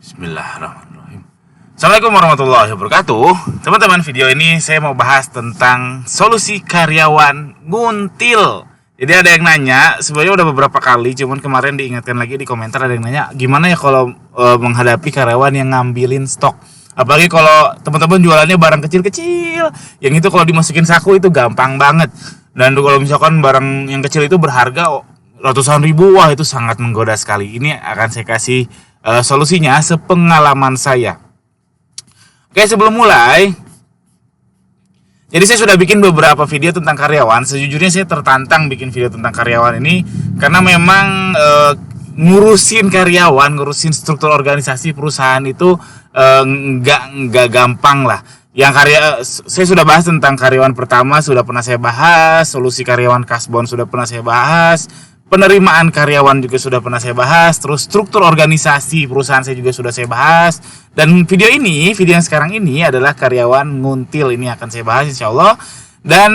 Bismillahirrahmanirrahim. Assalamualaikum warahmatullahi wabarakatuh. Teman-teman, video ini saya mau bahas tentang solusi karyawan nguntil. Jadi ada yang nanya, sebenarnya udah beberapa kali, cuman kemarin diingatkan lagi di komentar, ada yang nanya gimana ya kalau menghadapi karyawan yang ngambilin stok. Apalagi kalau teman-teman jualannya barang kecil-kecil, yang itu kalau dimasukin saku itu gampang banget. Dan kalau misalkan barang yang kecil itu berharga ratusan ribu, wah itu sangat menggoda sekali. Ini akan saya kasih solusinya sepengalaman saya. Oke, sebelum mulai, jadi saya sudah bikin beberapa video tentang karyawan. Sejujurnya saya tertantang bikin video tentang karyawan ini karena memang ngurusin karyawan, ngurusin struktur organisasi perusahaan itu nggak gampang lah. Saya sudah bahas tentang karyawan pertama, sudah pernah saya bahas, solusi karyawan kasbon sudah pernah saya bahas, penerimaan karyawan juga sudah pernah saya bahas, terus struktur organisasi perusahaan saya juga sudah saya bahas. Dan video yang sekarang ini adalah karyawan nguntil, ini akan saya bahas insya Allah. Dan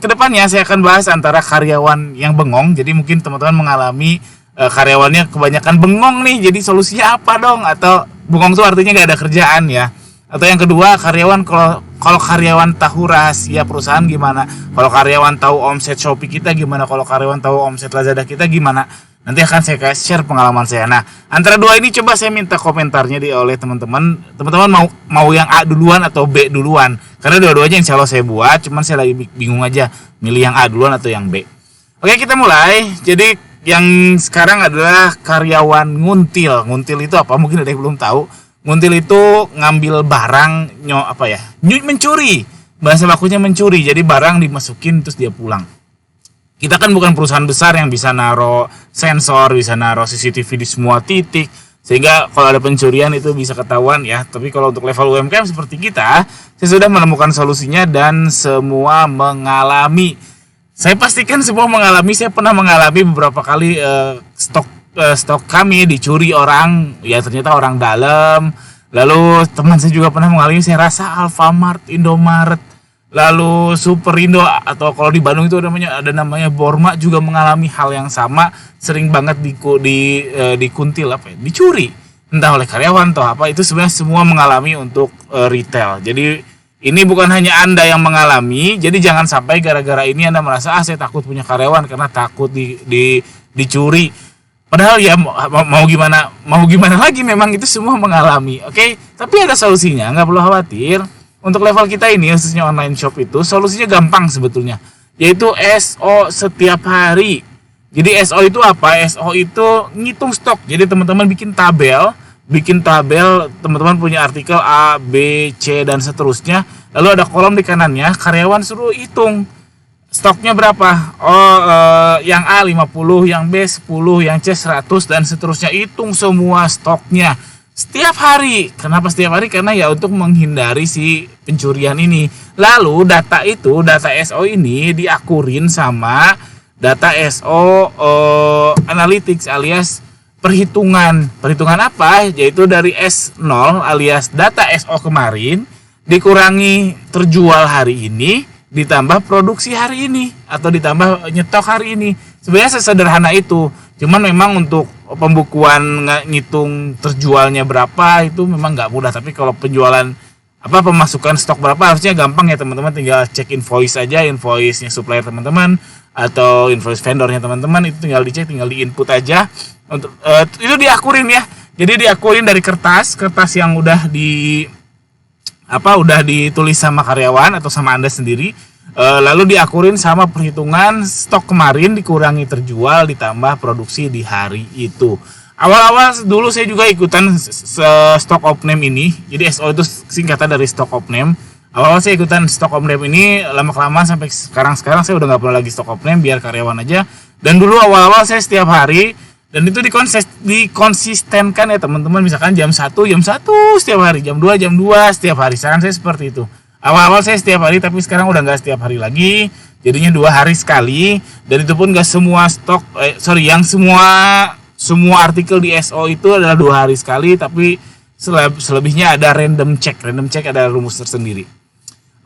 kedepannya saya akan bahas antara karyawan yang bengong, jadi mungkin teman-teman mengalami karyawannya kebanyakan bengong nih, jadi solusinya apa dong? Atau bengong itu artinya gak ada kerjaan ya. Atau yang kedua, karyawan kalau karyawan tahu rahasia perusahaan gimana? Kalau karyawan tahu omset Shopee kita gimana? Kalau karyawan tahu omset Lazada kita gimana? Nanti akan saya share pengalaman saya. Nah, antara dua ini coba saya minta komentarnya oleh teman-teman. Teman-teman mau yang A duluan atau B duluan? Karena dua-duanya insya Allah saya buat, cuman saya lagi bingung aja milih yang A duluan atau yang B. Oke, kita mulai. Jadi yang sekarang adalah karyawan nguntil. Nguntil itu apa? Mungkin ada yang belum tahu. Nguntil itu ngambil barang, mencuri. Bahasa bakunya mencuri. Jadi barang dimasukin terus dia pulang. Kita kan bukan perusahaan besar yang bisa naro sensor, bisa naro CCTV di semua titik, sehingga kalau ada pencurian itu bisa ketahuan ya. Tapi kalau untuk level UMKM seperti kita, saya sudah menemukan solusinya dan semua mengalami. Saya pastikan semua mengalami. Saya pernah mengalami beberapa kali stok kami dicuri orang, ya ternyata orang dalam. Lalu teman saya juga pernah mengalami, saya rasa Alfamart, Indomaret, lalu Superindo, atau kalau di Bandung itu ada namanya Borma juga mengalami hal yang sama, sering banget dikuntil dicuri, entah oleh karyawan atau apa. Itu sebenarnya semua mengalami untuk retail. Jadi ini bukan hanya Anda yang mengalami, jadi jangan sampai gara-gara ini Anda merasa saya takut punya karyawan karena takut dicuri. Padahal ya mau gimana lagi, memang itu semua mengalami. Oke, tapi ada solusinya, nggak perlu khawatir. Untuk level kita ini khususnya online shop itu solusinya gampang sebetulnya, yaitu SO setiap hari. Jadi SO itu apa? SO itu ngitung stok. Jadi teman-teman bikin tabel, teman-teman punya artikel A, B, C dan seterusnya. Lalu ada kolom di kanannya, karyawan suruh hitung stoknya berapa. Yang A 50, yang B 10, yang C 100 dan seterusnya. Hitung semua stoknya setiap hari. Kenapa setiap hari? Karena ya untuk menghindari si pencurian ini. Lalu data SO ini diakurin sama data SO analytics alias perhitungan. Perhitungan apa? Yaitu dari S0 alias data SO kemarin dikurangi terjual hari ini ditambah produksi hari ini atau ditambah nyetok hari ini. Sebenarnya sesederhana itu. Cuman memang untuk pembukuan ngitung terjualnya berapa itu memang nggak mudah. Tapi kalau penjualan pemasukan stok berapa harusnya gampang ya teman-teman. Tinggal cek invoice aja, invoice-nya supplier teman-teman atau invoice vendornya teman-teman, itu tinggal dicek, tinggal diinput aja. Untuk itu diakurin ya. Jadi diakurin dari kertas yang udah udah ditulis sama karyawan atau sama Anda sendiri, lalu diakurin sama perhitungan stok kemarin dikurangi terjual ditambah produksi di hari itu. Awal-awal dulu saya juga ikutan stock of name ini. Jadi SO itu singkatan dari stock of name. Awal-awal saya ikutan stock of name ini, lama-kelamaan sampai sekarang saya udah nggak pernah lagi stock of name, biar karyawan aja. Dan dulu awal-awal saya setiap hari, dan itu dikonsistenkan ya teman-teman. Misalkan jam 1 setiap hari, jam 2 setiap hari. Sekarang saya seperti itu. Awal-awal saya setiap hari, tapi sekarang udah nggak setiap hari lagi. Jadinya 2 hari sekali. Dan itu pun nggak semua stok, yang semua artikel di SO itu adalah 2 hari sekali. Tapi selebihnya ada random check. Random check ada rumus tersendiri.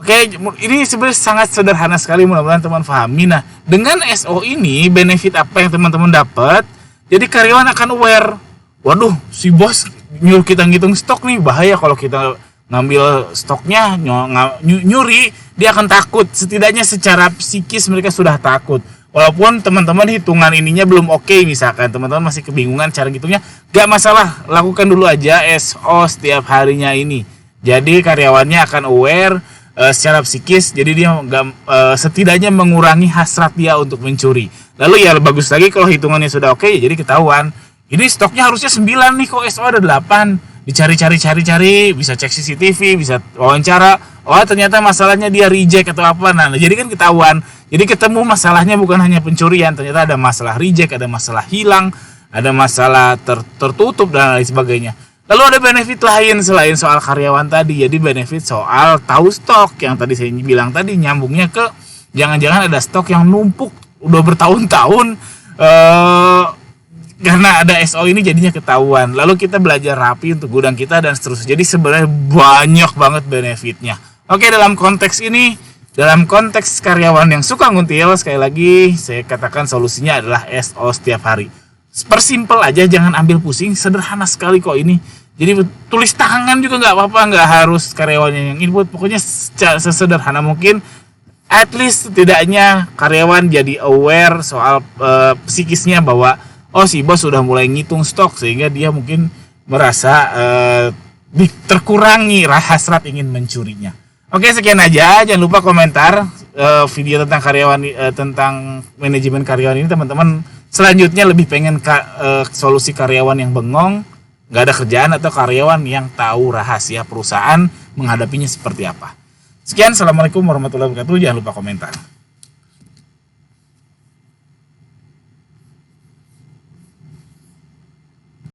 Oke, ini sebenarnya sangat sederhana sekali, mudah-mudahan teman pahami. Nah, dengan SO ini benefit apa yang teman-teman dapat? Jadi karyawan akan aware, waduh si bos nyuruh kita ngitung stok nih, bahaya kalau kita ngambil stoknya nyuri, dia akan takut. Setidaknya secara psikis mereka sudah takut. Walaupun teman-teman hitungan ininya belum oke, misalkan teman-teman masih kebingungan cara ngitungnya, gak masalah, lakukan dulu aja SO setiap harinya ini. Jadi karyawannya akan aware secara psikis, jadi dia setidaknya mengurangi hasrat dia untuk mencuri. Lalu ya bagus lagi kalau hitungannya sudah oke, jadi ketahuan. Ini stoknya harusnya 9 nih, kok SO ada 8. Dicari-cari, bisa cek CCTV, bisa wawancara. Oh ternyata masalahnya dia reject atau apa. Nah jadi kan ketahuan. Jadi ketemu masalahnya bukan hanya pencurian, ternyata ada masalah reject, ada masalah hilang, ada masalah tertutup dan lain sebagainya. Lalu ada benefit lain selain soal karyawan tadi. Jadi benefit soal tahu stok yang tadi saya bilang tadi, nyambungnya ke jangan-jangan ada stok yang numpuk udah bertahun-tahun, karena ada SO ini jadinya ketahuan. Lalu kita belajar rapi untuk gudang kita dan seterusnya. Jadi sebenarnya banyak banget benefitnya. Oke, dalam konteks ini, dalam konteks karyawan yang suka nguntil, sekali lagi saya katakan solusinya adalah SO setiap hari. Persimpel aja, jangan ambil pusing, sederhana sekali kok ini. Jadi tulis tangan juga nggak apa-apa, nggak harus karyawannya yang input. Pokoknya sesederhana mungkin. At least setidaknya karyawan jadi aware soal psikisnya bahwa oh si bos sudah mulai ngitung stok, sehingga dia mungkin merasa terkurangi hasrat ingin mencurinya. Oke, sekian aja. Jangan lupa komentar video tentang karyawan, tentang manajemen karyawan ini, teman-teman. Selanjutnya lebih pengen solusi karyawan yang bengong, nggak ada kerjaan, atau karyawan yang tahu rahasia perusahaan menghadapinya seperti apa. Sekian, assalamualaikum warahmatullahi wabarakatuh. Jangan lupa komentar.